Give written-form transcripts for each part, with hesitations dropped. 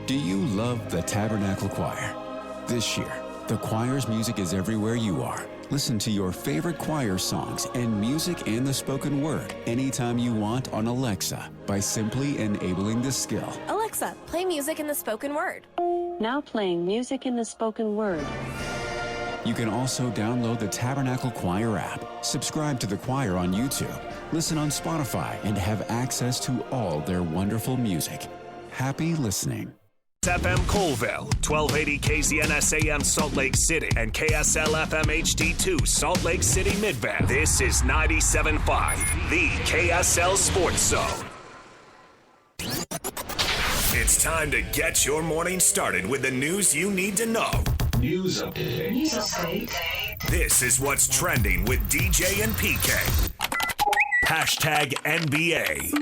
Do you love the Tabernacle Choir? This year, the choir's music is everywhere you are. Listen to your favorite choir songs and music and the spoken word anytime you want on Alexa by simply enabling the skill. Alexa, play music in the spoken word. Now playing music in the spoken word. You can also download the Tabernacle Choir app, subscribe to the choir on YouTube, listen on Spotify, and have access to all their wonderful music. Happy listening. FM Colville, 1280 KZNS AM Salt Lake City, and KSL FM HD2 Salt Lake City Midvale. This is 97.5, the KSL Sports Zone. It's time to get your morning started with the news you need to know. News update. News update. This is what's trending with DJ and PK. Hashtag NBA.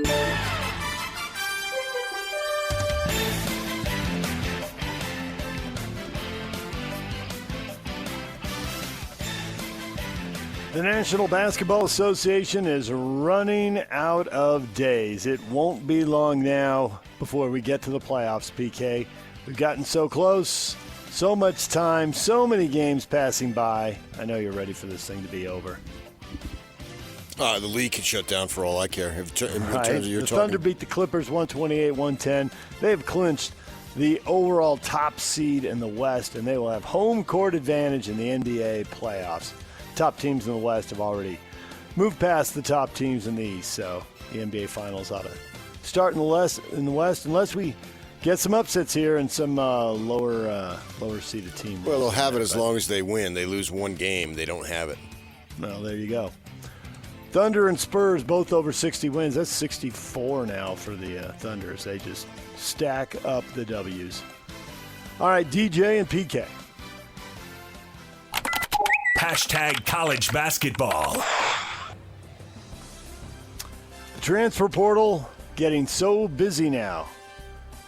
The National Basketball Association is running out of days. It won't be long now before we get to the playoffs, PK. We've gotten so close, so much time, so many games passing by. I know you're ready for this thing to be over. The league can shut down for all I care. In terms of your the Thunder beat the Clippers 128-110. They have clinched the overall top seed in the West, and they will have home court advantage in the NBA playoffs. Top teams in the West have already moved past the top teams in the East, so the NBA Finals ought to start in the West, unless we get some upsets here and some lower seeded team. Well, they'll have it as long as they win. They lose one game, they don't have it. Well, there you go. Thunder and Spurs both over 60 wins. That's 64 now for the Thunder as they just stack up the W's. All right, DJ and PK. Hashtag college basketball. The transfer portal getting so busy now.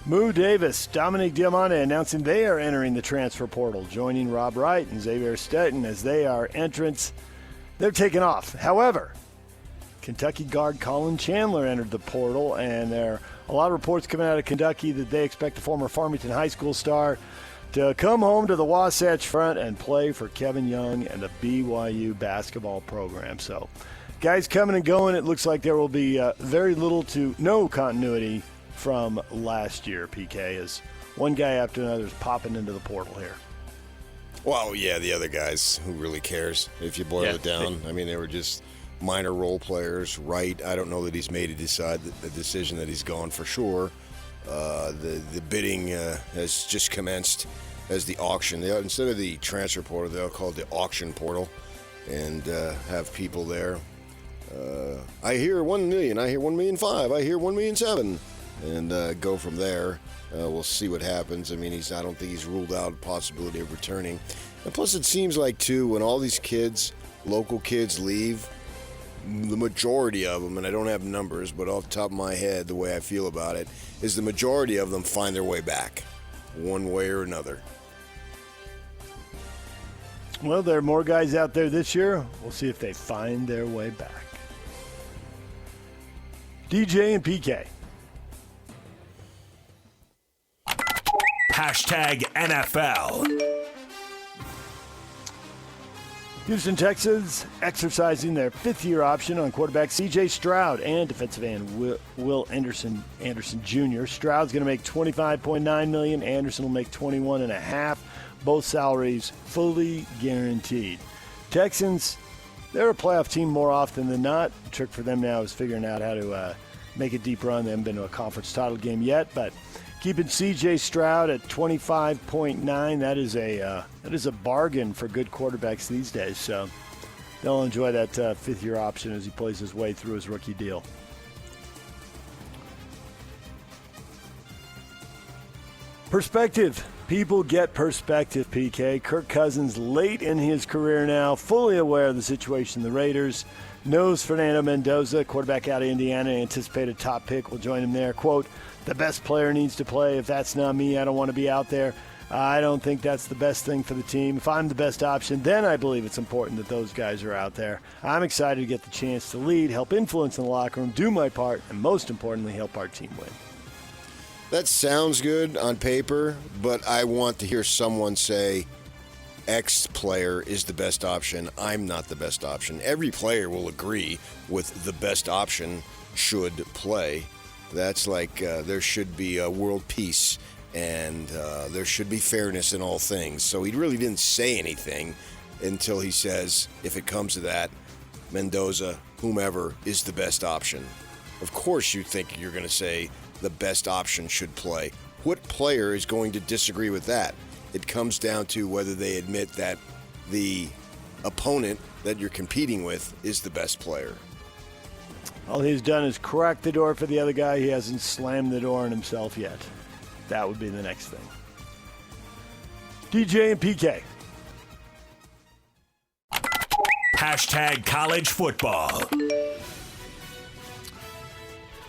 Moo Davis, Dominic Diamante announcing they are entering the transfer portal, joining Rob Wright and Xavier Stetton as they are entrants. They're taking off. However, Kentucky guard Collin Chandler entered the portal, and there are a lot of reports coming out of Kentucky that they expect the former Farmington High School star to come home to the Wasatch Front and play for Kevin Young and the BYU basketball program. So, guys coming and going, it looks like there will be very little to no continuity from last year, PK, as one guy after another is popping into the portal here. Well, yeah, the other guys, who really cares if you boil it down? I mean, they were just minor role players. Wright, I don't know that he's made a decision that he's gone for sure. The bidding has just commenced as the auction. Instead of the transfer portal, they'll call it the auction portal and have people there. I hear 1 million, I hear 1.5 million, I hear 1.7 million, and go from there. We'll see what happens. I mean, I don't think he's ruled out the possibility of returning. And plus, it seems like, too, when all these kids, local kids, leave, the majority of them, and I don't have numbers, but off the top of my head, the way I feel about it, is the majority of them find their way back, one way or another. Well, there are more guys out there this year. We'll see if they find their way back. DJ and PK. Hashtag NFL. Houston Texans exercising their fifth-year option on quarterback C.J. Stroud and defensive end Will Anderson Jr. Stroud's going to make $25.9 million. Anderson will make $21.5 million. Both salaries fully guaranteed. Texans, they're a playoff team more often than not. The trick for them now is figuring out how to make a deep run. They haven't been to a conference title game yet, but keeping C.J. Stroud at 25.9, that is a bargain for good quarterbacks these days. So they'll enjoy that fifth-year option as he plays his way through his rookie deal. Perspective. People get perspective, PK. Kirk Cousins, late in his career now, fully aware of the situation. The Raiders knows Fernando Mendoza, quarterback out of Indiana, anticipated top pick will join him there. Quote, the best player needs to play. If that's not me, I don't want to be out there. I don't think that's the best thing for the team. If I'm the best option, then I believe it's important that those guys are out there. I'm excited to get the chance to lead, help influence in the locker room, do my part, and most importantly, help our team win. That sounds good on paper, but I want to hear someone say X player is the best option. I'm not the best option. Every player will agree with the best option should play. That's like there should be a world peace and there should be fairness in all things. So he really didn't say anything until he says, if it comes to that, Mendoza, whomever, is the best option. Of course you think you're going to say the best option should play. What player is going to disagree with that? It comes down to whether they admit that the opponent that you're competing with is the best player. All he's done is crack the door for the other guy. He hasn't slammed the door on himself yet. That would be the next thing. DJ and PK. Hashtag college football.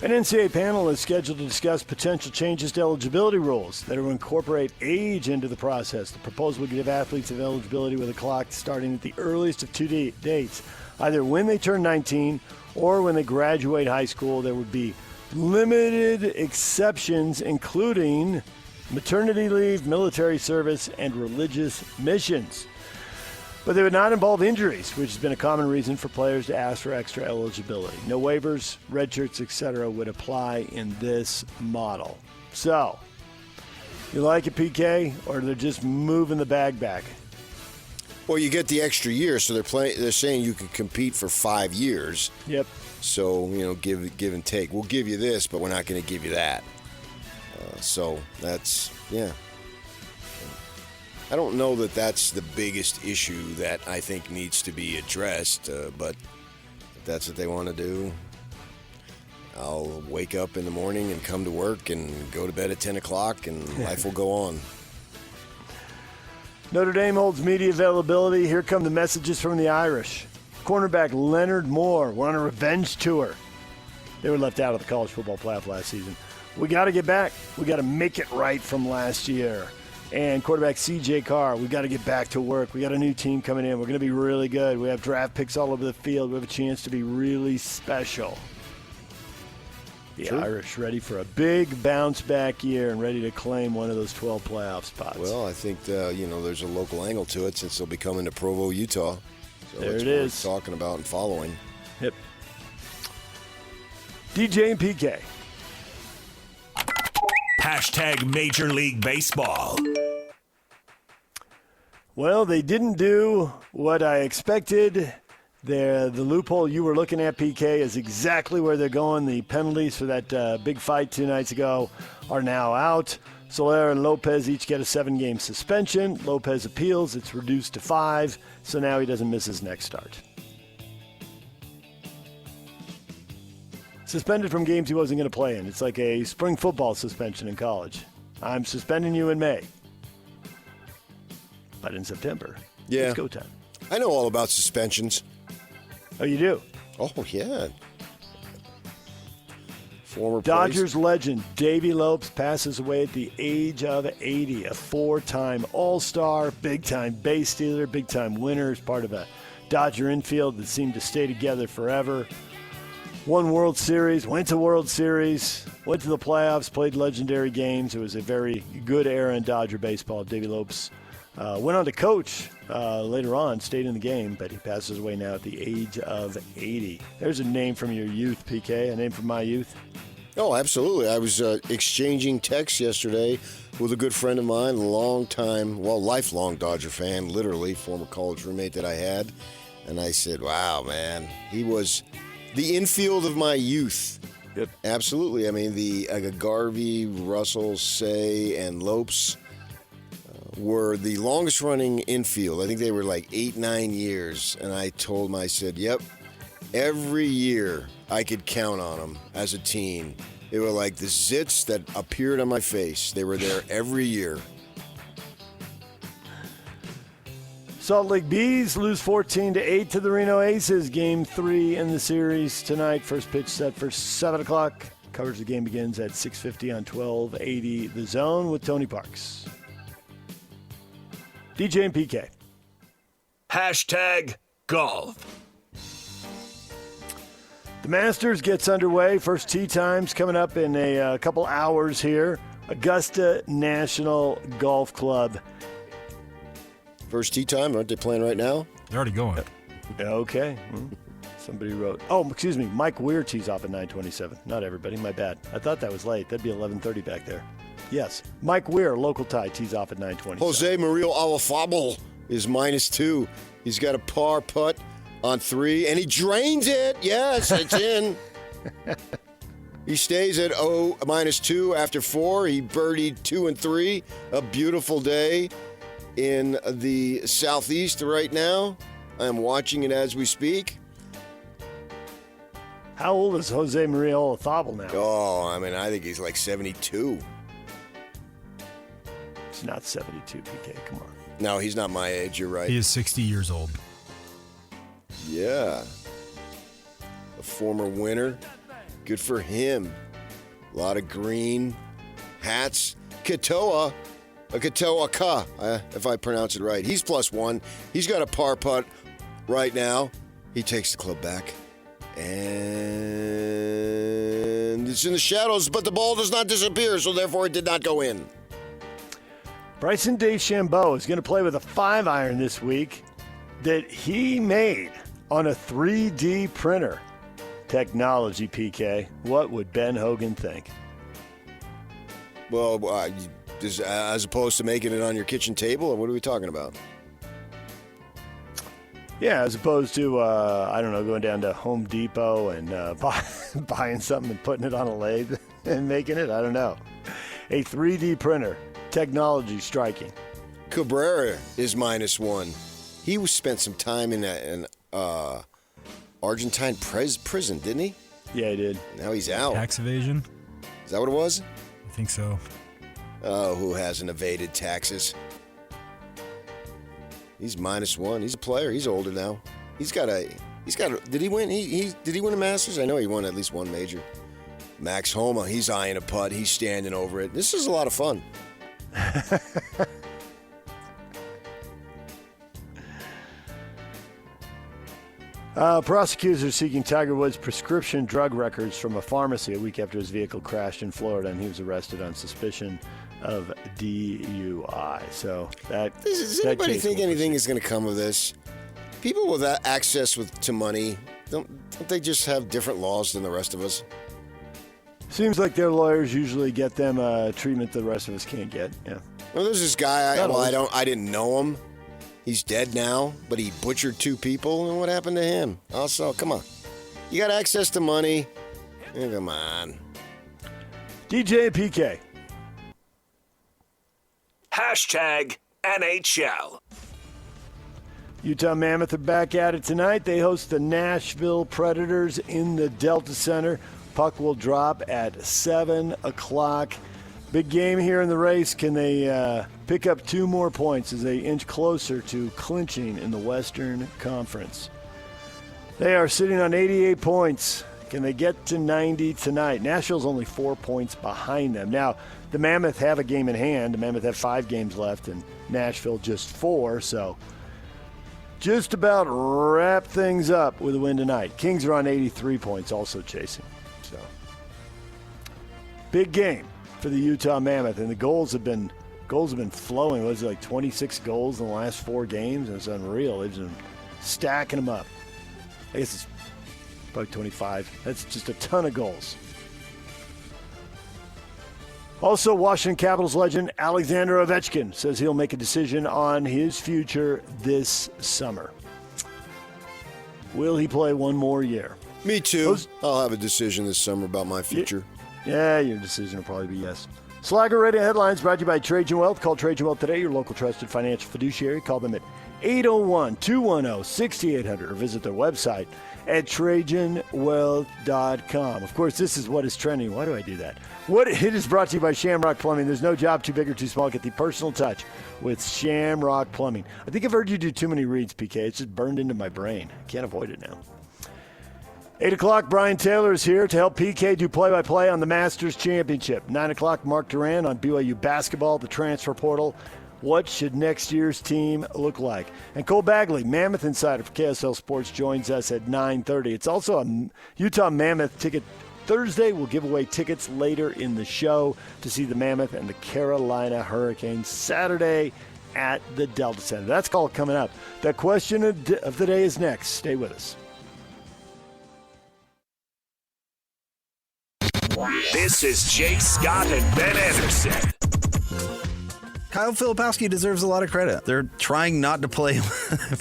An NCAA panel is scheduled to discuss potential changes to eligibility rules that will incorporate age into the process. The proposal would give athletes of eligibility with a clock starting at the earliest of two dates, either when they turn 19 or when they graduate high school. There would be limited exceptions, including maternity leave, military service, and religious missions. But they would not involve injuries, which has been a common reason for players to ask for extra eligibility. No waivers, red shirts, etc. would apply in this model. So, you like it, PK, or they're just moving the bag back? Well, you get the extra year, so they're saying you can compete for 5 years. Yep. So, give and take. We'll give you this, but we're not going to give you that. So that's, yeah. I don't know that that's the biggest issue that I think needs to be addressed, but if that's what they want to do, I'll wake up in the morning and come to work and go to bed at 10 o'clock, and life will go on. Notre Dame holds media availability. Here come the messages from the Irish. Cornerback Leonard Moore, we're on a revenge tour. They were left out of the college football playoff last season. We got to get back. We got to make it right from last year. And quarterback C.J. Carr, we got to get back to work. We got a new team coming in. We're going to be really good. We have draft picks all over the field. We have a chance to be really special. The Irish ready for a big bounce-back year and ready to claim one of those 12 playoff spots. Well, I think, there's a local angle to it since they'll be coming to Provo, Utah. So there that's it is. What we're talking about and following. Yep. DJ and PK. Hashtag Major League Baseball. Well, they didn't do what I expected. The loophole you were looking at, PK, is exactly where they're going. The penalties for that big fight 2 nights ago are now out. Soler and Lopez each get a 7-game suspension. Lopez appeals. It's reduced to 5, so now he doesn't miss his next start. Suspended from games he wasn't going to play in. It's like a spring football suspension in college. I'm suspending you in May. But in September, it's go time. I know all about suspensions. Oh, you do? Oh, yeah. Former Dodgers legend Davey Lopes passes away at the age of 80. A 4-time All-Star, big-time base stealer, big-time winner, as part of a Dodger infield that seemed to stay together forever. Won World Series, went to World Series, went to the playoffs, played legendary games. It was a very good era in Dodger baseball. Davey Lopes went on to coach later on, stayed in the game, but he passes away now at the age of 80. There's a name from your youth, PK, a name from my youth. Oh, absolutely. I was exchanging texts yesterday with a good friend of mine, lifelong Dodger fan, literally, former college roommate that I had. And I said, wow, man, he was the infield of my youth. Yep. Absolutely. I mean, the Garvey, Russell, Say, and Lopes were the longest-running infield. I think they were like 8-9 years. And I told him, I said, yep, every year I could count on them as a team. They were like the zits that appeared on my face. They were there every year. Salt Lake Bees lose 14-8 to the Reno Aces. Game 3 in the series tonight. First pitch set for 7 o'clock. Coverage of the game begins at 6:50 on 1280 The Zone with Tony Parks. DJ and PK. Hashtag golf. The Masters gets underway. First tee times coming up in a couple hours here. Augusta National Golf Club. First tee time, aren't they playing right now? They're already going. Okay. Somebody wrote. Oh, excuse me. Mike Weir tees off at 9:27. Not everybody. My bad. I thought that was late. That'd be 11:30 back there. Yes. Mike Weir, local tie, tees off at 9:27. Jose Maria Alafable is -2. He's got a par putt on 3, and he drains it. Yes, it's in. He stays at -2 after 4. He birdied 2 and 3. A beautiful day in the southeast right now. I am watching it as we speak. How old is Jose Maria Olazabal now? Oh, I mean, I think he's like 72. He's not 72, PK. Come on. No, he's not my age. You're right. He is 60 years old. Yeah. A former winner. Good for him. A lot of green hats. Katoa. Katoa, if I pronounce it right. He's +1. He's got a par putt right now. He takes the club back. And it's in the shadows, but the ball does not disappear, so therefore it did not go in. Bryson DeChambeau is going to play with a 5-iron this week that he made on a 3D printer. Technology, PK. What would Ben Hogan think? Well, as opposed to making it on your kitchen table, or what are we talking about? Yeah, as opposed to, going down to Home Depot and buying something and putting it on a lathe and making it. I don't know. A 3D printer. Technology striking. Cabrera is -1. He spent some time in an Argentine prison, didn't he? Yeah, he did. Now he's out. Tax evasion? Is that what it was? I think so. Oh, who hasn't evaded taxes? He's -1. He's a player. He's older now. He's got a. Did he win? Did he win a Masters? I know he won at least one major. Max Homa. He's eyeing a putt. He's standing over it. This is a lot of fun. Prosecutors are seeking Tiger Woods' prescription drug records from a pharmacy a week after his vehicle crashed in Florida, and he was arrested on suspicion of DUI. So does anybody think anything is going to come of this? People with access to money, don't they just have different laws than the rest of us? Seems like their lawyers usually get them treatment the rest of us can't get. Yeah. Well, there's this guy. I didn't know him. He's dead now, but he butchered 2 people. And what happened to him? Also, come on. You got access to money. Come on. DJ and PK. #NHL. Utah Mammoth are back at it tonight. They host the Nashville Predators in the Delta Center. Puck will drop at 7 o'clock. Big game here in the race. Can they pick up 2 more points as they inch closer to clinching in the Western Conference? They are sitting on 88 points. Can they get to 90 tonight? Nashville's only 4 points behind them. Now, the Mammoth have a game in hand. The Mammoth have 5 games left, and Nashville just 4. So just about wrap things up with a win tonight. Kings are on 83 points, also chasing. So big game for the Utah Mammoth, and the goals have been flowing. Was it like 26 goals in the last 4 games? It's unreal. They've been stacking them up. I guess it's probably 25. That's just a ton of goals. Also, Washington Capitals legend Alexander Ovechkin says he'll make a decision on his future this summer. Will he play one more year? Me too. I'll have a decision this summer about my future. Yeah, your decision will probably be yes. Slacker Radio Headlines brought to you by Trajan Wealth. Call Trajan Wealth today, your local trusted financial fiduciary. Call them at 801-210-6800 or visit their website at TrajanWealth.com. Of course, this is what is trending. Why do I do that? What It is brought to you by Shamrock Plumbing. There's no job too big or too small. Get the personal touch with Shamrock Plumbing. I think I've heard you do too many reads, PK. It's just burned into my brain. I can't avoid it now. 8 o'clock, Brian Taylor is here to help PK do play-by-play on the Masters Championship. 9 o'clock, Mark Duran on BYU basketball, the transfer portal. What should next year's team look like? And Cole Bagley, Mammoth Insider for KSL Sports, joins us at 9:30. It's also a Utah Mammoth ticket Thursday. We'll give away tickets later in the show to see the Mammoth and the Carolina Hurricanes Saturday at the Delta Center. That's all coming up. The question of the day is next. Stay with us. This is Jake Scott and Ben Anderson. Kyle Filipowski deserves a lot of credit. They're trying not to play him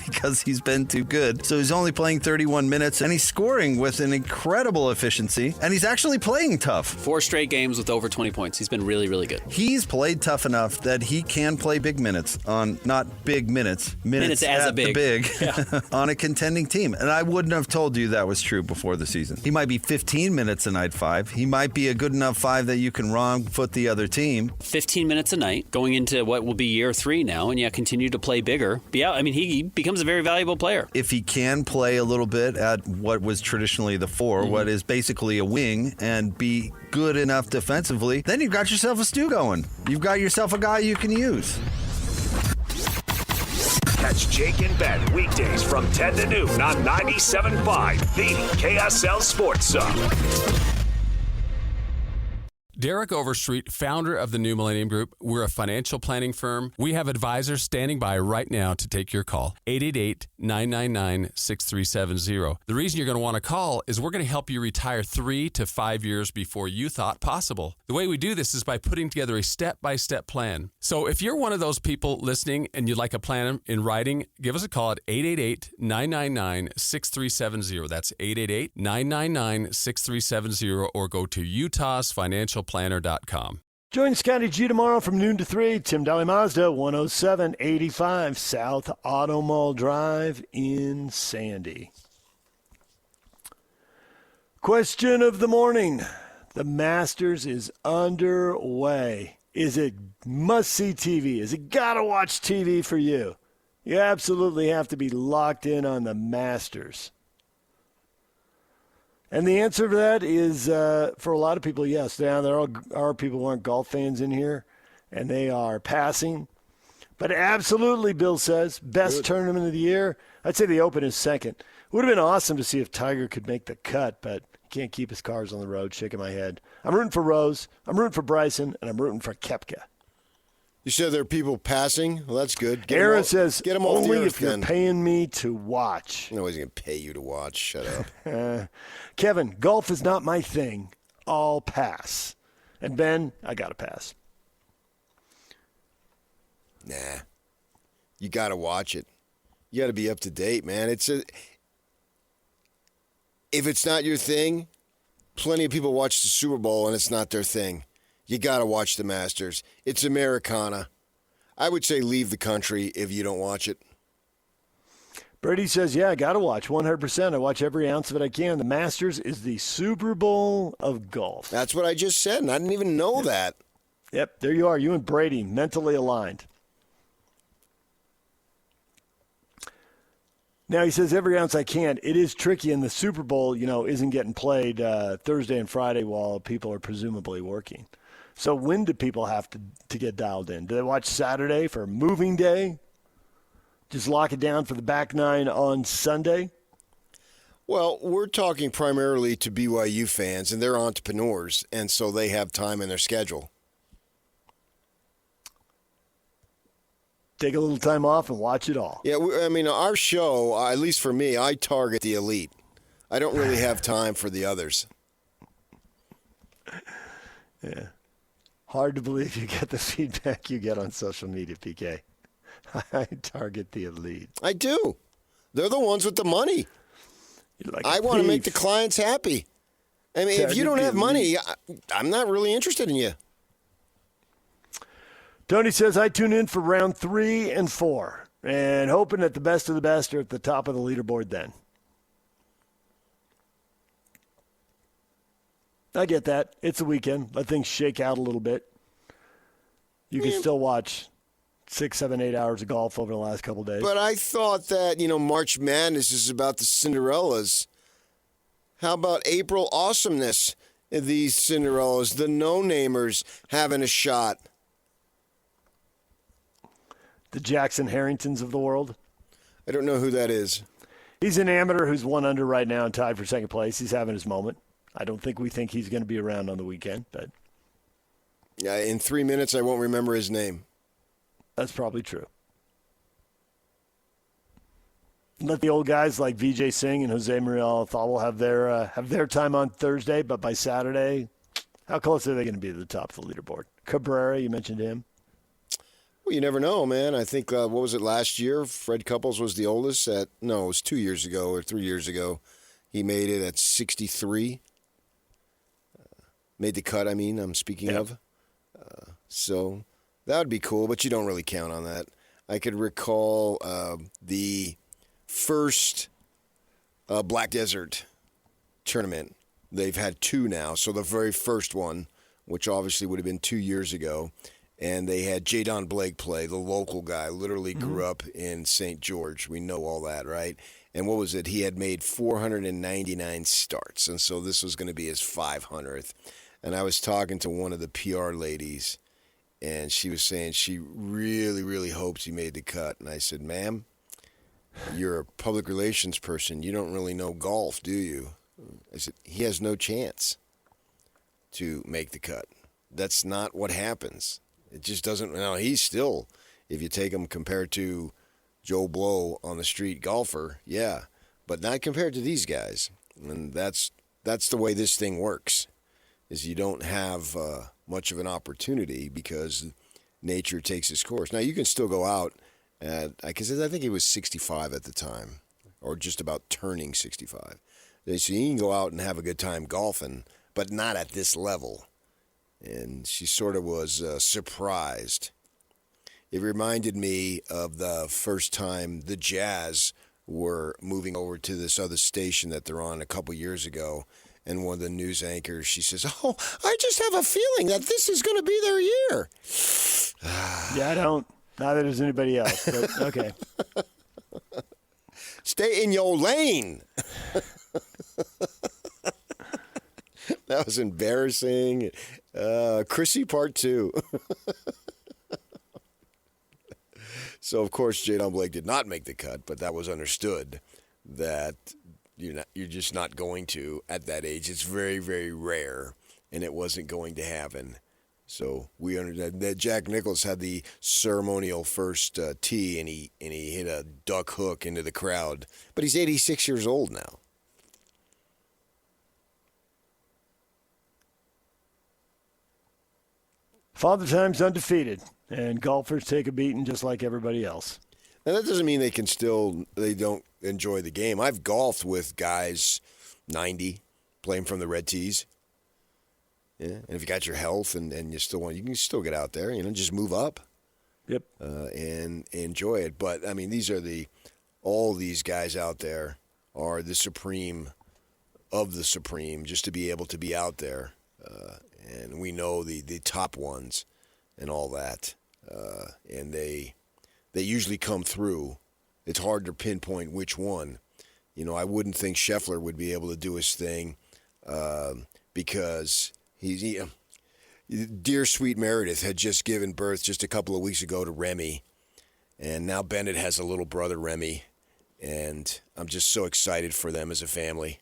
because he's been too good. So he's only playing 31 minutes, and he's scoring with an incredible efficiency, and he's actually playing tough. 4 straight games with over 20 points. He's been really, really good. He's played tough enough that he can play big minutes on, not big minutes, minutes as at a big. the big, Yeah. on a contending team. And I wouldn't have told you that was true before the season. He might be 15 minutes a night 5. He might be a good enough 5 that you can wrong foot the other team. 15 minutes a night going into what will be year 3 now, and continue to play bigger. But yeah, I mean, he becomes a very valuable player. If he can play a little bit at what was traditionally the 4, what is basically a wing, and be good enough defensively, then you've got yourself a stew going. You've got yourself a guy you can use. Catch Jake and Ben weekdays from 10 to noon on 97.5, the KSL Sports Zone. Derek Overstreet, founder of the New Millennium Group. We're a financial planning firm. We have advisors standing by right now to take your call. 888-999-6370. The reason you're going to want to call is we're going to help you retire 3 to 5 years before you thought possible. The way we do this is by putting together a step-by-step plan. So if you're one of those people listening and you'd like a plan in writing, give us a call at 888-999-6370. That's 888-999-6370, or go to utahsfinancialplanner.com. Join Scotty G tomorrow from noon to 3. Tim Daly Mazda, 10785 South Auto Mall Drive in Sandy. Question of the morning. The Masters is underway. Is it must-see TV? Is it gotta-watch TV for you? You absolutely have to be locked in on the Masters. And the answer to that is, for a lot of people, yes. Now, there are people who aren't golf fans in here, and they are passing. But absolutely, Bill says, best tournament of the year. I'd say the Open is second. Would have been awesome to see if Tiger could make the cut, but he can't keep his cars on the road, shaking my head. I'm rooting for Rose, I'm rooting for Bryson, and I'm rooting for Koepka. You said there are people passing? Well, that's good. Aaron says, get them off only the earth, if you're then. paying me to watch. Nobody's going to pay you to watch. Shut up. Kevin, golf is not my thing. I'll pass. And Ben, I got to pass. Nah. You got to watch it. You got to be up to date, man. If it's not your thing, plenty of people watch the Super Bowl and it's not their thing. You got to watch the Masters. It's Americana. I would say leave the country if you don't watch it. Brady says, yeah, I got to watch 100%. I watch every ounce of it I can. The Masters is the Super Bowl of golf. That's what I just said, and I didn't even know that. Yep, there you are. You and Brady, mentally aligned. Now, he says, every ounce I can. It is tricky, and the Super Bowl, isn't getting played Thursday and Friday while people are presumably working. So when do people have to get dialed in? Do they watch Saturday for moving day? Just lock it down for the back nine on Sunday? Well, we're talking primarily to BYU fans, and they're entrepreneurs, and so they have time in their schedule. Take a little time off and watch it all. Yeah, our show, at least for me, I target the elite. I don't really have time for the others. Yeah. Hard to believe you get the feedback you get on social media, PK. I target the elite. I do. They're the ones with the money. Like I want to make the clients happy. I mean, if you don't have money, I'm not really interested in you. Tony says, I tune in for round 3 and 4 and hoping that the best of the best are at the top of the leaderboard then. I get that. It's a weekend. Let things shake out a little bit. You can still watch 6, 7, 8 hours of golf over the last couple of days. But I thought that, March Madness is about the Cinderellas. How about April awesomeness? These Cinderellas, the no-namers having a shot. The Jackson Harringtons of the world. I don't know who that is. He's an amateur who's 1 under right now and tied for second place. He's having his moment. I don't think we think he's going to be around on the weekend, but Yeah, in 3 minutes, I won't remember his name. that's probably true. Let the old guys like Vijay Singh and Jose Maria Althawal have their time on Thursday, but by Saturday, how close are they going to be to the top of the leaderboard? Cabrera, you mentioned him. Well, you never know, man. I think, what was it last year? Fred Couples was the oldest it was 2 years ago or 3 years ago. He made it at 63. Made the cut, I'm speaking of. So that would be cool, but you don't really count on that. I could recall the first Black Desert tournament. They've had two now. So the very first one, which obviously would have been 2 years ago, and they had Jadon Blake play, the local guy, literally grew up in St. George. We know all that, right? And what was it? He had made 499 starts, and so this was going to be his 500th. And I was talking to one of the PR ladies, and she was saying she really, really hopes he made the cut. And I said, ma'am, you're a public relations person. You don't really know golf, do you? I said, he has no chance to make the cut. That's not what happens. It just doesn't. Now, he's still, if you take him compared to Joe Blow on the street golfer, yeah, but not compared to these guys. And that's the way this thing works, is you don't have much of an opportunity because nature takes its course. Now, you can still go out because I think he was 65 at the time, or just about turning 65. So you can go out and have a good time golfing, but not at this level. And she sort of was surprised. It reminded me of the first time the Jazz were moving over to this other station that they're on a couple years ago. And one of the news anchors, she says, "Oh, I just have a feeling that this is going to be their year." Yeah, I don't. Neither does anybody else, but okay. Stay in your lane. That was embarrassing. Chrissy part 2. So, of course, Jadon Blake did not make the cut, but that was understood that you're just not going to at that age. It's very, very rare, and it wasn't going to happen. So we understand that Jack Nicklaus had the ceremonial first tee, and he hit a duck hook into the crowd. But he's 86 years old now. Father Time's undefeated, and golfers take a beating just like everybody else. Now, that doesn't mean they don't enjoy the game. I've golfed with guys 90 playing from the red tees. Yeah, and if you got your health and you can still get out there, just move up. Yep. And enjoy it. But I mean, all these guys out there are the supreme of the supreme, just to be able to be out there. And we know the top ones and all that. And they usually come through. It's hard to pinpoint which one. I wouldn't think Scheffler would be able to do his thing because dear sweet Meredith had just given birth just a couple of weeks ago to Remy, and now Bennett has a little brother, Remy, and I'm just so excited for them as a family.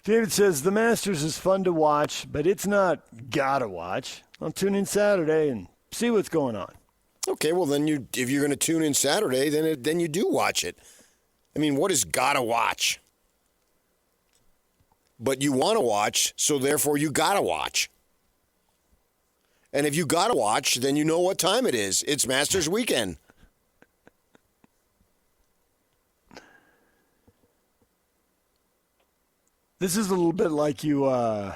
David says, the Masters is fun to watch, but it's not gotta watch. I'll tune in Saturday and see what's going on. Okay, well, then if you're going to tune in Saturday, then you do watch it. I mean, what is gotta watch? But you want to watch, so therefore you gotta watch. And if you gotta watch, then you know what time it is. It's Masters weekend. This is a little bit like you were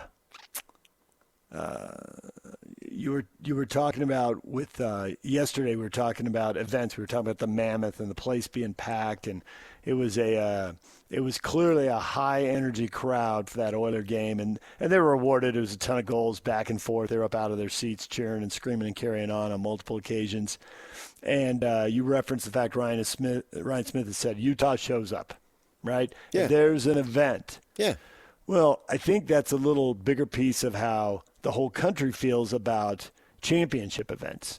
talking about with yesterday. We were talking about events. We were talking about the Mammoth and the place being packed, and it was clearly a high energy crowd for that Oiler game, and they were rewarded. It was a ton of goals back and forth. They were up out of their seats cheering and screaming and carrying on multiple occasions. And you referenced the fact Ryan Smith has said Utah shows up, right? Yeah. And there's an event. Yeah. Well, I think that's a little bigger piece of how the whole country feels about championship events,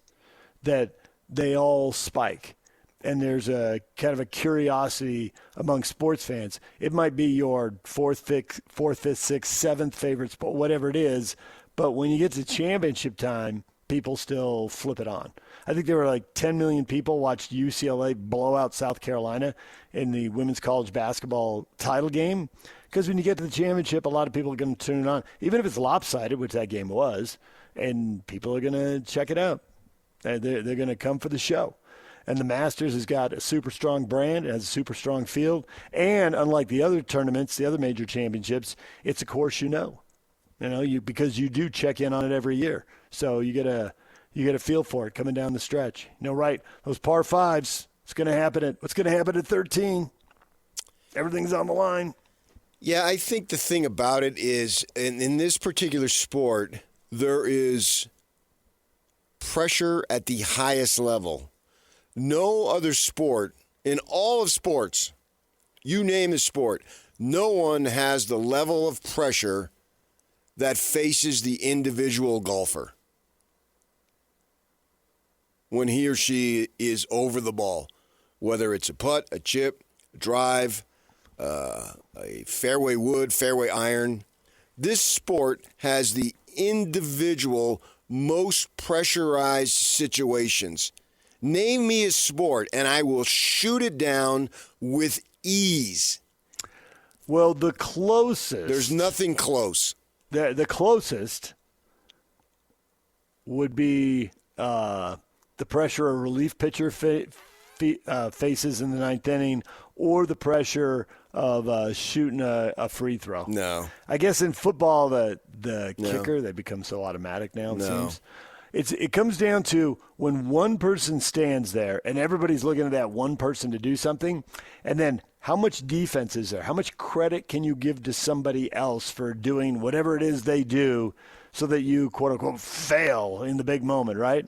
that they all spike. and there's a kind of a curiosity among sports fans, it might be your fourth, fifth, sixth, seventh favorite sport, whatever it is. But when you get to championship time, people still flip it on. I think there were like 10 million people watched UCLA blow out South Carolina in the women's college basketball title game. Because when you get to the championship, a lot of people are going to tune it on, even if it's lopsided, which that game was, and people are going to check it out. They're going to come for the show. And the Masters has got a super strong brand, it has a super strong field, and unlike the other tournaments, the other major championships, it's a course because you do check in on it every year. So you get a feel for it coming down the stretch. Right, those par fives, what's going to happen at 13? Everything's on the line. Yeah, I think the thing about it is, in this particular sport, there is pressure at the highest level. No other sport, in all of sports, you name the sport, no one has the level of pressure that faces the individual golfer when he or she is over the ball, whether it's a putt, a chip, a drive, a fairway wood, fairway iron. This sport has the individual most pressurized situations. Name me a sport, and I will shoot it down with ease. Well, the closest... There's nothing close. The closest would be the pressure a relief pitcher faces in the ninth inning, or the pressure of shooting a free throw. No. I guess in football, the kicker, they become so automatic now, it seems. It comes down to when one person stands there and everybody's looking at that one person to do something, and then how much defense is there? How much credit can you give to somebody else for doing whatever it is they do so that you, quote-unquote, fail in the big moment, right?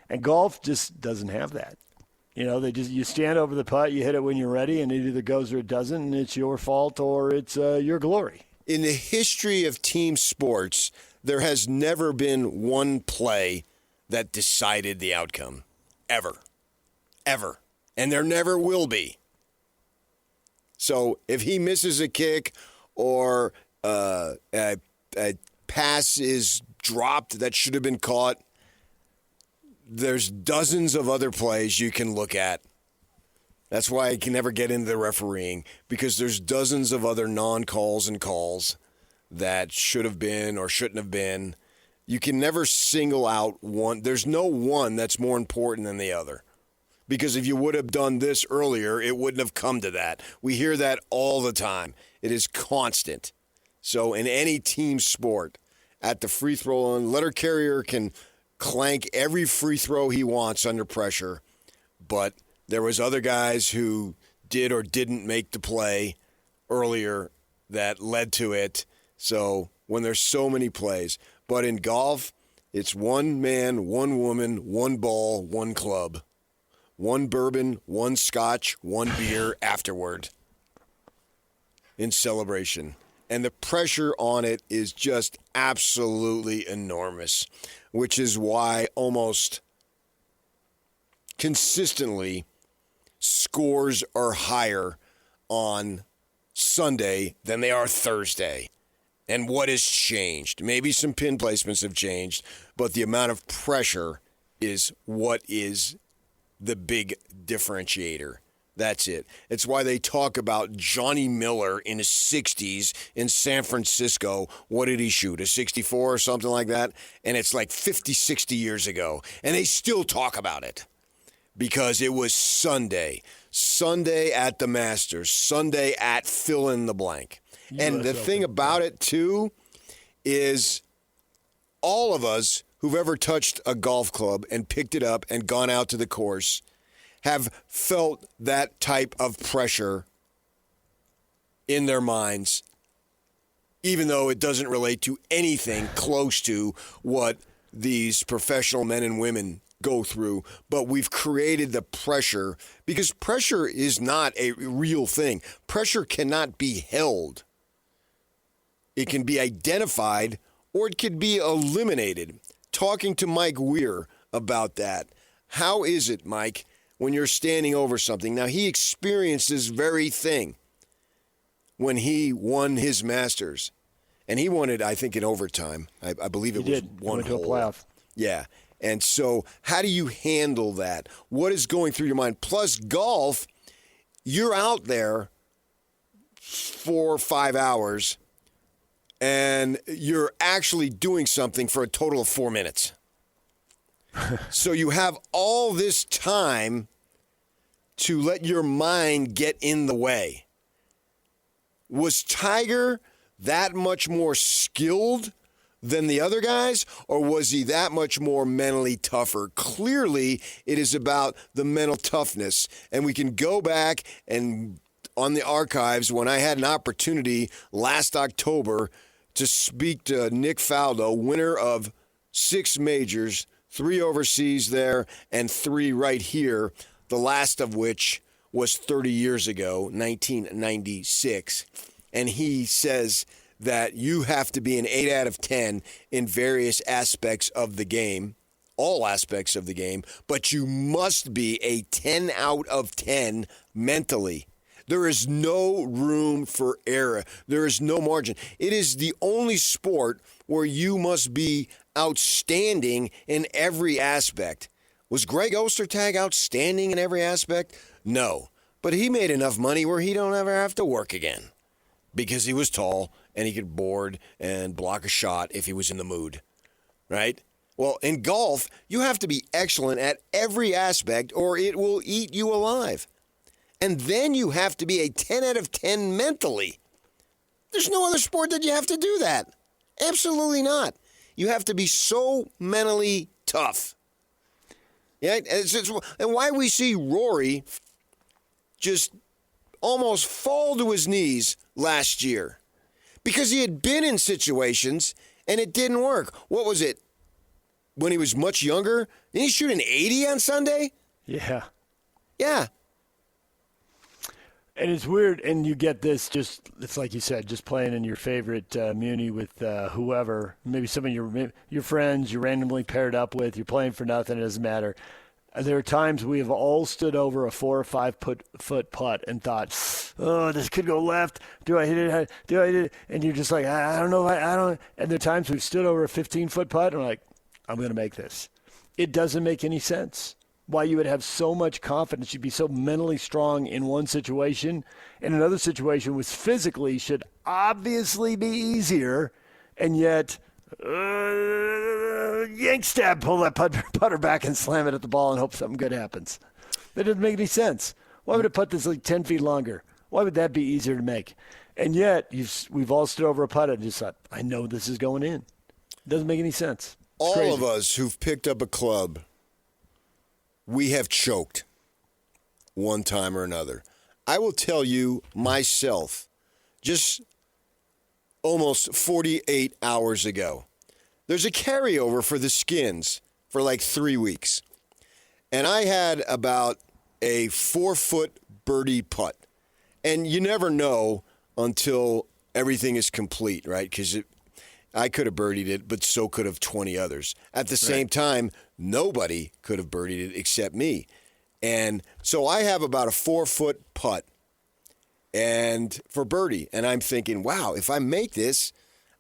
And golf just doesn't have that. You stand over the putt, you hit it when you're ready, and it either goes or it doesn't, and it's your fault or it's your glory. In the history of team sports, there has never been one play that decided the outcome. Ever. And there never will be. So if he misses a kick or a pass is dropped that should have been caught, there's dozens of other plays you can look at. That's why I can never get into the refereeing, because there's dozens of other non-calls and calls that should have been or shouldn't have been. You can never single out one. There's no one that's more important than the other. Because if you would have done this earlier, it wouldn't have come to that. We hear that all the time. It is constant. So in any team sport, at the free throw line, letter carrier can clank every free throw he wants under pressure. But there was other guys who did or didn't make the play earlier that led to it. So when there's so many plays. But in golf, it's one man, one woman, one ball, one club. One bourbon, one scotch, one beer afterward in celebration. And the pressure on it is just absolutely enormous, which is why almost consistently scores are higher on Sunday than they are Thursday. And what has changed? Maybe some pin placements have changed, but the amount of pressure is what is the big differentiator. That's it. It's why they talk about Johnny Miller in his 60s in San Francisco. What did he shoot, a 64 or something like that? And it's like 50, 60 years ago. And they still talk about it because it was Sunday. Sunday at the Masters. Sunday at fill in the blank. And the thing about it, too, is all of us who've ever touched a golf club and picked it up and gone out to the course have felt that type of pressure in their minds, even though it doesn't relate to anything close to what these professional men and women go through. But we've created the pressure because pressure is not a real thing. Pressure cannot be held. It can be identified or it can be eliminated. Talking to Mike Weir about that. How is it, Mike, when you're standing over something. Now, he experienced this very thing when he won his Masters. And he won it, I think, in overtime. I believe it was one went to a hole. playoff. Yeah. And so how do you handle that? What is going through your mind? Plus, golf, you're out there 4 or 5 hours, and you're actually doing something for a total of 4 minutes. So you have all this time to let your mind get in the way. Was Tiger that much more skilled than the other guys, or was he that much more mentally tougher? Clearly, it is about the mental toughness, and we can go back and on the archives when I had an opportunity last October to speak to Nick Faldo, winner of 6 majors, 3 overseas there and 3 right here, the last of which was 30 years ago, 1996. And he says that you have to be an 8 out of 10 in various aspects of the game, all aspects of the game, but you must be a 10 out of 10 mentally. There is no room for error. There is no margin. It is the only sport where you must be outstanding in every aspect. Was Greg Ostertag outstanding in every aspect? No. But he made enough money where he don't ever have to work again because he was tall and he could board and block a shot if he was in the mood, right? Well, in golf, you have to be excellent at every aspect or it will eat you alive. And then you have to be a 10 out of 10 mentally. There's no other sport that you have to do that. Absolutely not. You have to be so mentally tough. Yeah, and why we see Rory just almost fall to his knees last year. Because he had been in situations and it didn't work. What was it? When he was much younger? Didn't he shoot an 80 on Sunday? Yeah. Yeah. And it's weird, and you get this it's like you said, just playing in your favorite muni with whoever, maybe some of your friends you're randomly paired up with, you're playing for nothing, it doesn't matter. There are times we have all stood over a 4 or 5 foot putt and thought, oh, this could go left. Do I hit it? Do I hit it? And you're just like, I don't know. I don't. And there are times we've stood over a 15-foot putt and we're like, I'm going to make this. It doesn't make any sense. Why you would have so much confidence, you'd be so mentally strong in one situation, and another situation which physically should obviously be easier, and yet yank, stab, pull that putter back and slam it at the ball and hope something good happens. That doesn't make any sense. Why would a putt that's like 10 feet longer? Why would that be easier to make? And yet we've all stood over a putt and just thought, I know this is going in. It doesn't make any sense. It's all crazy. of us who've picked up a club, we have choked one time or another. I will tell you myself, just almost 48 hours ago, there's a carryover for the Skins for like 3 weeks. And I had about a 4-foot birdie putt. And you never know until everything is complete, right? Because I could have birdied it, but so could have 20 others. At the same time, nobody could have birdied it except me. And so I have about a 4-foot putt and for birdie. And I'm thinking, wow, if I make this,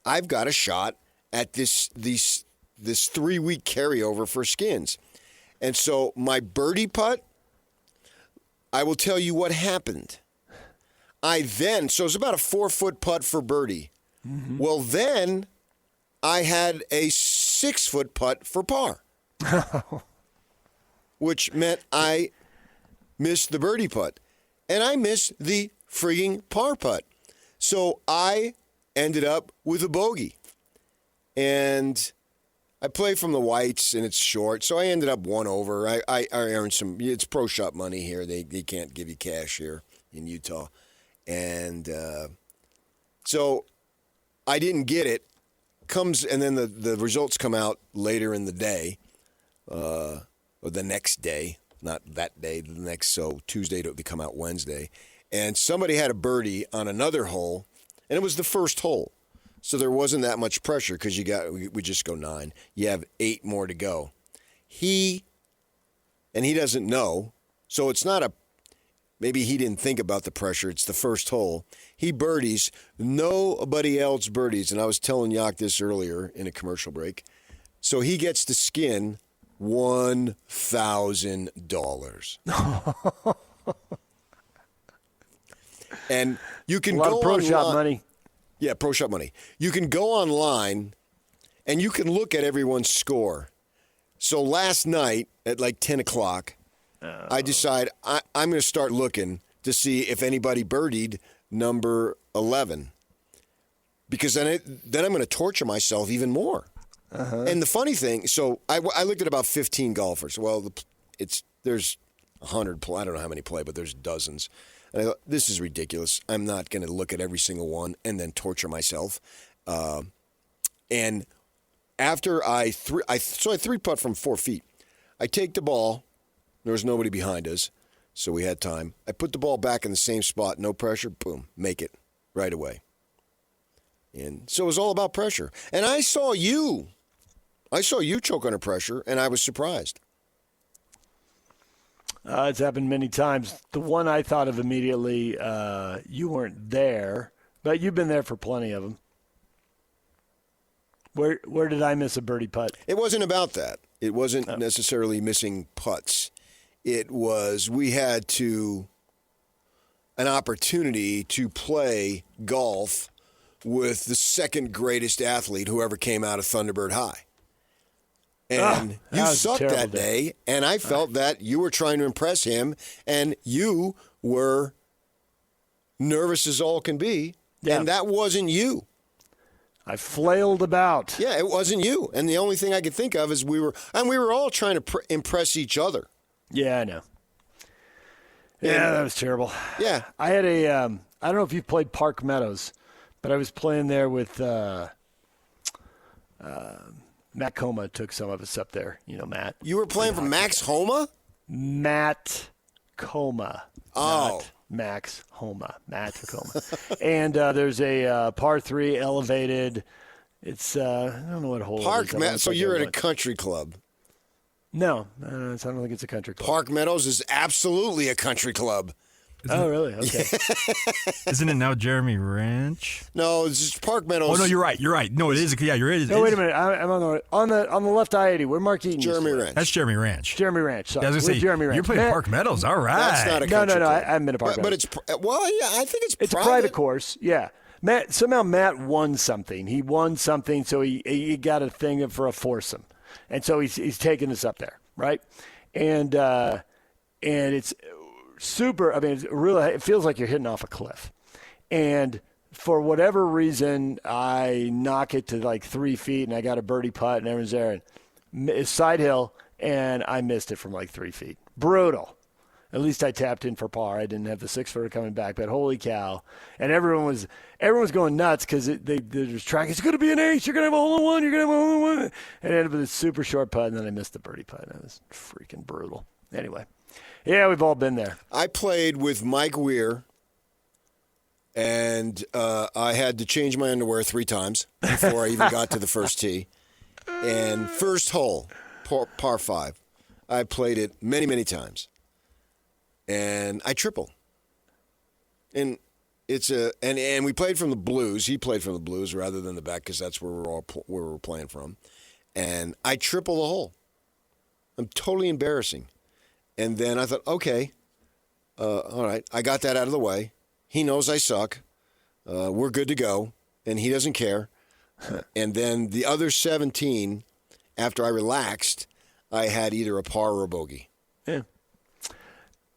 I've got a shot at this 3-week carryover for Skins. And so my birdie putt, I will tell you what happened. So it's about a 4-foot putt for birdie. Mm-hmm. Well, then I had a 6-foot putt for par, which meant I missed the birdie putt, and I missed the frigging par putt. So I ended up with a bogey, and I play from the whites, and it's short, so I ended up 1 over. I earned some. It's pro shop money here. They can't give you cash here in Utah, and so I didn't get it. And then the results come out later in the day, or the next day, not that day, the next, so Tuesday they come out Wednesday. And somebody had a birdie on another hole, and it was the first hole. So there wasn't that much pressure because we just go 9. You have 8 more to go. He doesn't know, So it's not maybe he didn't think about the pressure. It's the first hole. He birdies. Nobody else birdies. And I was telling Yak this earlier in a commercial break. So he gets to skin $1,000. And you can go pro online. shop money. Yeah, pro shop money. You can go online and you can look at everyone's score. So last night at like 10 o'clock, I decide I'm going to start looking to see if anybody birdied number 11. Because then I'm going to torture myself even more. And the funny thing, so I looked at about 15 golfers. Well, there's 100, I don't know how many play, but there's dozens. And I thought, this is ridiculous. I'm not going to look at every single one and then torture myself. And after I 3-putt from 4 feet. I take the ball. There was nobody behind us, so we had time. I put the ball back in the same spot, no pressure, boom, make it right away. And so it was all about pressure. And I saw you choke under pressure, and I was surprised. It's happened many times. The one I thought of immediately, you weren't there, but you've been there for plenty of them. Where did I miss a birdie putt? It wasn't about that. It wasn't necessarily missing putts. It was we had an opportunity to play golf with the second greatest athlete who ever came out of Thunderbird High. And you sucked that day, and I felt that you were trying to impress him, and you were nervous as all can be, and that wasn't you. I flailed about. Yeah, it wasn't you. And the only thing I could think of is we were all trying to impress each other. Yeah, I know. Yeah, that was terrible. Yeah. I had I don't know if you've played Park Meadows, but I was playing there with Matt Coma took some of us up there. You know, Matt. You were playing for Max Homa? Matt Coma. Oh. Not Max Homa. Matt Coma. And there's a par 3 elevated. It's, I don't know what hole Park it is. So you're at a country club. No, I don't think it's a country club. Park Meadows is absolutely a country club. Really? Okay. Isn't it now Jeremy Ranch? No, it's just Park Meadows. Oh no, you're right. No, it is. Yeah, you're right. No, wait a minute. I'm on the left I-80. Where Mark Eaton? Jeremy Ranch. That's Jeremy Ranch. Jeremy Ranch. Sorry. Yeah, I was gonna say, Jeremy Ranch. you're playing Park Meadows. All right. That's not a country No. club. I haven't been to Park Meadows. But I think it's a private course. Yeah. Matt won something. He won something, so he got a thing for a foursome, and so he's taking us up there, right? And it's super. I mean, it feels like you're hitting off a cliff. And for whatever reason, I knock it to like 3 feet, and I got a birdie putt, and everyone's there. And it's side hill, and I missed it from like 3 feet. Brutal. At least I tapped in for par. I didn't have the 6-footer coming back, but holy cow! And everyone was going nuts because they're just tracking. It's going to be an ace. You're going to have a hole in one. You're going to have a hole in one. And it ended up with a super short putt, and then I missed the birdie putt. That was freaking brutal. Anyway, yeah, we've all been there. I played with Mike Weir, and I had to change my underwear 3 times before I even got to the first tee. And first hole, par 5, I played it many, many times. And I tripled. And and we played from the blues. He played from the blues rather than the back because that's where we were playing from. And I tripled the hole. I'm totally embarrassing. And then I thought, okay, all right, I got that out of the way. He knows I suck. We're good to go, and he doesn't care. And then the other 17, after I relaxed, I had either a par or a bogey. Yeah.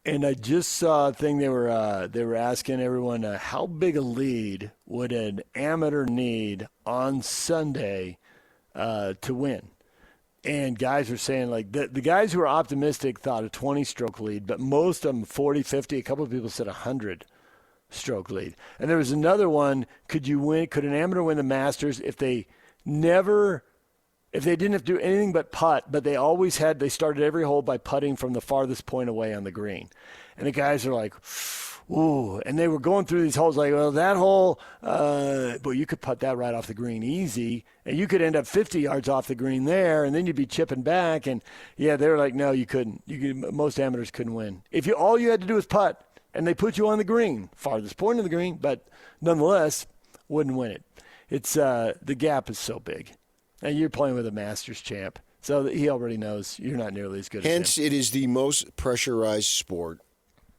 And I just saw a thing they were asking everyone how big a lead would an amateur need on Sunday to win. And guys were saying, like, the guys who were optimistic thought a 20-stroke lead, but most of them 40, 50. A couple of people said 100-stroke lead. And there was another one, could an amateur win the Masters if they didn't have to do anything but putt, but they started every hole by putting from the farthest point away on the green. And the guys are like, ooh, and they were going through these holes like, well, that hole, well, you could putt that right off the green easy, and you could end up 50 yards off the green there, and then you'd be chipping back. And, yeah, they were like, no, you couldn't. Most amateurs couldn't win. All you had to do was putt, and they put you on the green, farthest point of the green, but nonetheless wouldn't win it. It's the gap is so big. And you're playing with a Masters champ, so he already knows you're not nearly as good as him. Hence, it is the most pressurized sport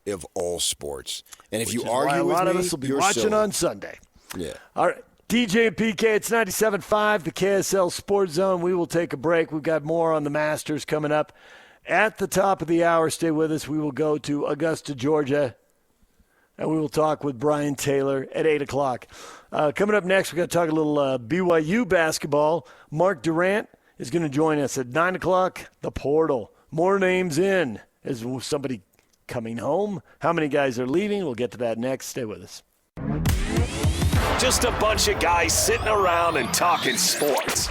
of all sports. And if Which you is argue why with a lot of me, us will be you're watching silly. on Sunday. Yeah. All right. DJ and PK, it's 97.5, the KSL Sports Zone. We will take a break. We've got more on the Masters coming up. At the top of the hour, stay with us. We will go to Augusta, Georgia, and we will talk with Brian Taylor at 8 o'clock. Coming up next, we're going to talk a little BYU basketball. Mark Durant is going to join us at 9 o'clock, the portal. More names in. Is somebody coming home? How many guys are leaving? We'll get to that next. Stay with us. Just a bunch of guys sitting around and talking sports.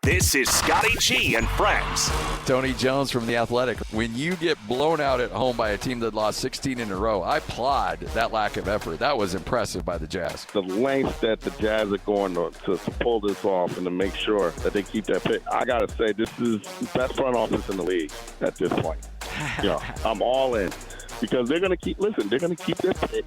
This is Scotty G and Friends. Tony Jones from The Athletic. When you get blown out at home by a team that lost 16 in a row, I applaud that lack of effort. That was impressive by the Jazz. The lengths that the Jazz are going to pull this off and to make sure that they keep that pick. I got to say, this is the best front office in the league at this point. I'm all in. Because they're going to keep their pick,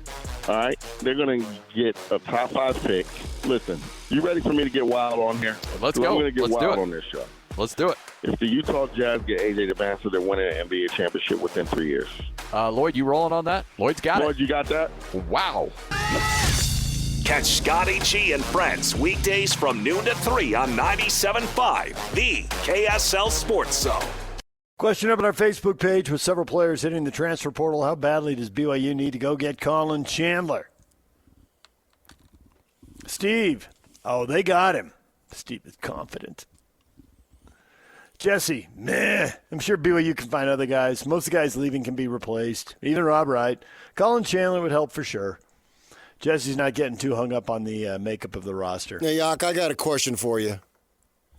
all right? They're going to get a top 5 pick. Listen, you ready for me to get wild on here? Let's go. I'm going to get Let's wild do it. on this show. Let's do it. If the Utah Jazz get A.J. DeVancer, they're winning an NBA championship within 3 years. Lloyd, you rolling on that? Lloyd's got Lloyd, you got that? Wow. Catch Scotty G and Friends weekdays from noon to 3 on 97.5, the KSL Sports Zone. Question up on our Facebook page with several players hitting the transfer portal. How badly does BYU need to go get Collin Chandler? Steve. Oh, they got him. Steve is confident. Jesse. Meh. I'm sure BYU can find other guys. Most of the guys leaving can be replaced. Even Rob Wright. Collin Chandler would help for sure. Jesse's not getting too hung up on the makeup of the roster. Now, Yak, I got a question for you.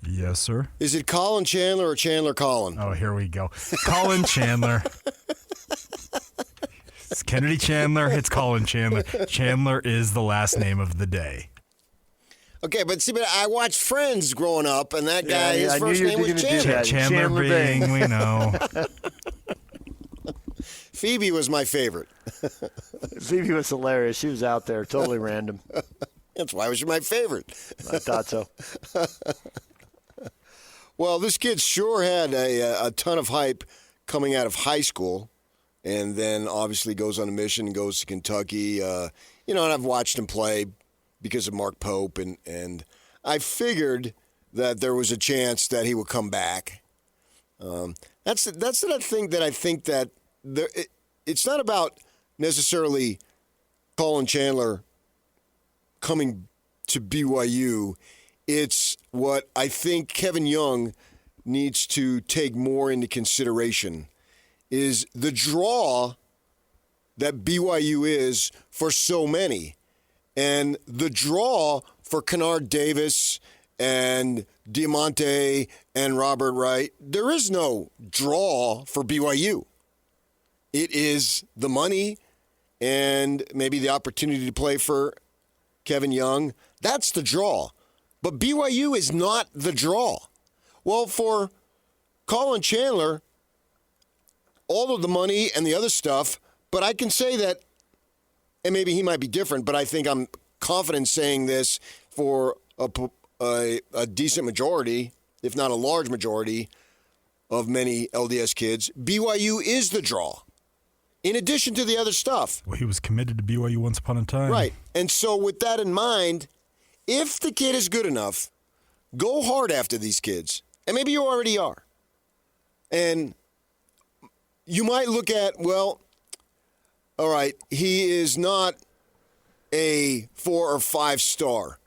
Yes, sir. Is it Collin Chandler or Chandler Collin? Oh, here we go. Collin Chandler. It's Kennedy Chandler. It's Collin Chandler. Chandler is the last name of the day. Okay, but I watched Friends growing up, and that guy, his first name was Chandler. Chandler Bing, we know. Phoebe was my favorite. Phoebe was hilarious. She was out there, totally random. That's why she was my favorite. I thought so. Well, this kid sure had a ton of hype coming out of high school, and then obviously goes on a mission and goes to Kentucky. And I've watched him play because of Mark Pope, and I figured that there was a chance that he would come back. That's the thing that I think that it's not about necessarily Collin Chandler coming to BYU. It's what I think Kevin Young needs to take more into consideration is the draw that BYU is for so many. And the draw for Kennard Davis and Diamante and Robert Wright, there is no draw for BYU. It is the money and maybe the opportunity to play for Kevin Young. That's the draw. But BYU is not the draw. Well, for Collin Chandler, all of the money and the other stuff, but I can say that, and maybe he might be different, but I think I'm confident saying this for a decent majority, if not a large majority, of many LDS kids, BYU is the draw, in addition to the other stuff. Well, he was committed to BYU once upon a time. Right. And so with that in mind, if the kid is good enough, go hard after these kids. And maybe you already are. And you might look at, well, all right, he is not a 4 or 5 star.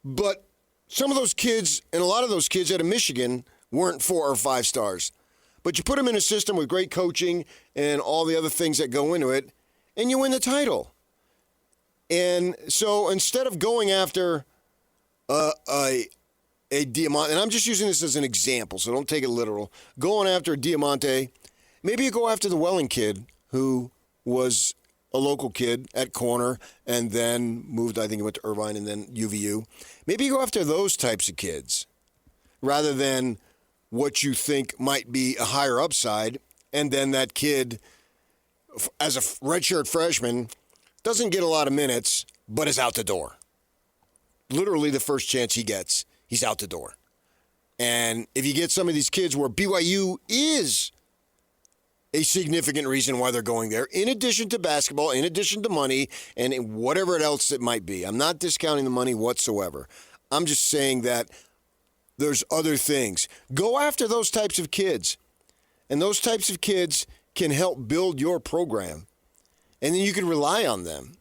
But some of those kids, and a lot of those kids out of Michigan, weren't 4 or 5 stars. But you put them in a system with great coaching and all the other things that go into it, and you win the title. And so instead of going after a Diamante, and I'm just using this as an example, so don't take it literal, going after a Diamante, maybe you go after the Welling kid who was a local kid at corner and then moved, I think he went to Irvine and then UVU. Maybe you go after those types of kids rather than what you think might be a higher upside, and then that kid, as a redshirt freshman, doesn't get a lot of minutes, but is out the door. Literally the first chance he gets, he's out the door. And if you get some of these kids where BYU is a significant reason why they're going there, in addition to basketball, in addition to money, and whatever else it might be. I'm not discounting the money whatsoever. I'm just saying that there's other things. Go after those types of kids. And those types of kids can help build your program. And then you can rely on them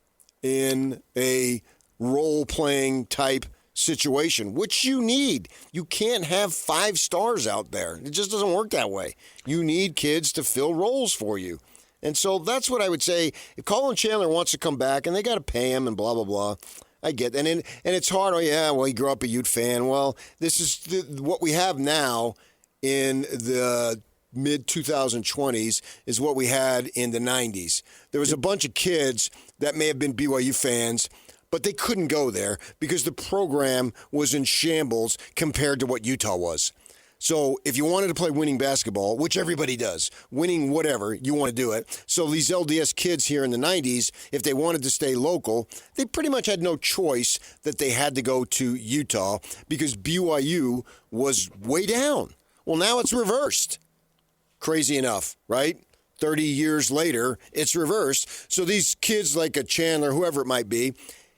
in a role-playing type situation, which you need. You can't have 5 stars out there. It just doesn't work that way. You need kids to fill roles for you. And so that's what I would say. If Collin Chandler wants to come back and they got to pay him and blah, blah, blah, I get that. And it's hard. Oh, yeah, well, he grew up a Ute fan. Well, this is what we have now in the mid-2020s is what we had in the 90s. There was a bunch of kids that may have been BYU fans, but they couldn't go there because the program was in shambles compared to what Utah was. So if you wanted to play winning basketball, which everybody does, winning whatever, you want to do it. So these LDS kids here in the 90s, if they wanted to stay local, they pretty much had no choice that they had to go to Utah because BYU was way down. Well, now it's reversed. Crazy enough, right? 30 years later, it's reversed. So these kids like a Chandler, whoever it might be,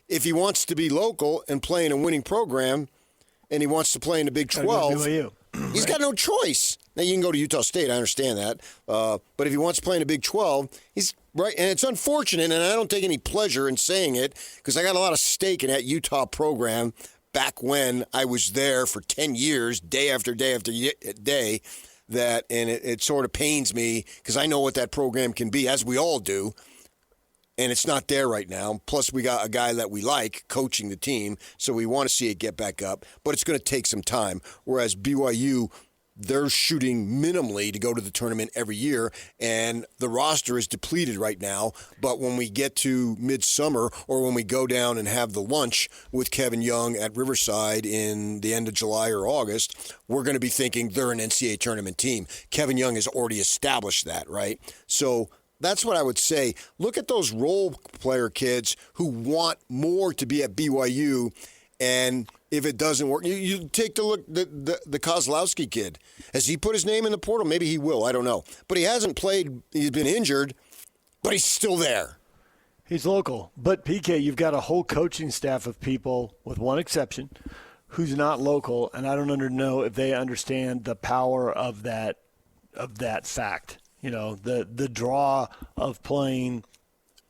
if he wants to be local and play in a winning program and he wants to play in the Big 12, he's got no choice. Now, you can go to Utah State. I understand that. But if he wants to play in the Big 12, he's right. And it's unfortunate, and I don't take any pleasure in saying it because I got a lot of stake in that Utah program back when I was there for 10 years, day after day after day. And it sort of pains me because I know what that program can be, as we all do. And it's not there right now. Plus, we got a guy that we like coaching the team, so we want to see it get back up. But it's going to take some time. Whereas BYU, they're shooting minimally to go to the tournament every year, and the roster is depleted right now. But when we get to midsummer or when we go down and have the lunch with Kevin Young at Riverside in the end of July or August, we're going to be thinking they're an NCAA tournament team. Kevin Young has already established that, right? So that's what I would say. Look at those role player kids who want more to be at BYU, and if it doesn't work, you take the look the Kozlowski kid. Has he put his name in the portal? Maybe he will. I don't know. But he hasn't played. He's been injured, but he's still there. He's local. But, PK, you've got a whole coaching staff of people, with one exception, who's not local, and I don't know if they understand the power of that fact. You know, the draw of playing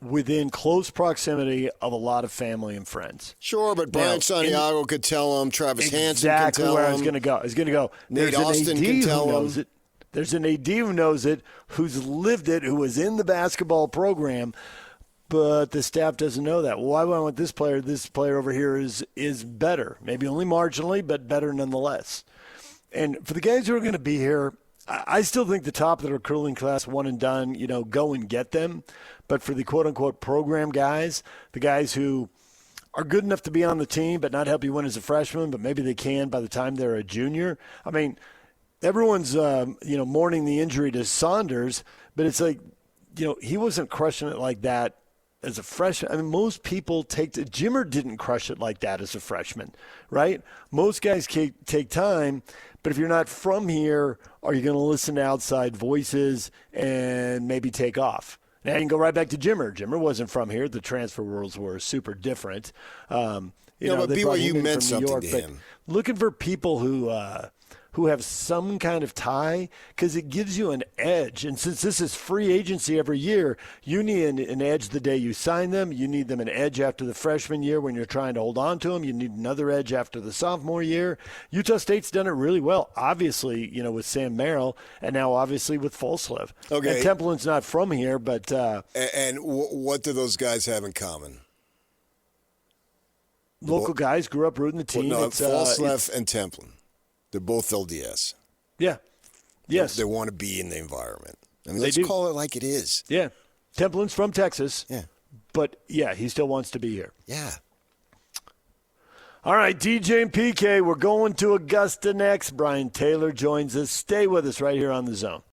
within close proximity of a lot of family and friends. Sure, but Brian Santiago could tell him. Travis Hansen could tell him. Exactly where I was going to go. Nate Austin can tell him. There's an AD who knows it, who's lived it, who was in the basketball program, but the staff doesn't know that. Well, why would I want this player? This player over here is better. Maybe only marginally, but better nonetheless. And for the guys who are going to be here, I still think the top of the recruiting class, one and done, go and get them. But for the quote-unquote program guys, the guys who are good enough to be on the team but not help you win as a freshman, but maybe they can by the time they're a junior. I mean, everyone's, mourning the injury to Saunders, but it's like, he wasn't crushing it like that as a freshman. I mean, most people Jimmer didn't crush it like that as a freshman, right? Most guys take time. But if you're not from here, are you going to listen to outside voices and maybe take off? Now you can go right back to Jimmer. Jimmer wasn't from here. The transfer rules were super different. But BYU meant something to him. Looking for people who have some kind of tie, because it gives you an edge. And since this is free agency every year, you need an edge the day you sign them. You need them an edge after the freshman year when you're trying to hold on to them. You need another edge after the sophomore year. Utah State's done it really well, obviously, with Sam Merrill, and now obviously with Folslev. Okay. And Templeton's not from here, but what do those guys have in common? Local guys grew up rooting the team. Folslev and Templin. They're both LDS. Yeah. Yes. They want to be in the environment. I mean, let's call it like it is. Yeah. Templin's from Texas. Yeah. But, yeah, he still wants to be here. Yeah. All right, DJ and PK, we're going to Augusta next. Brian Taylor joins us. Stay with us right here on The Zone.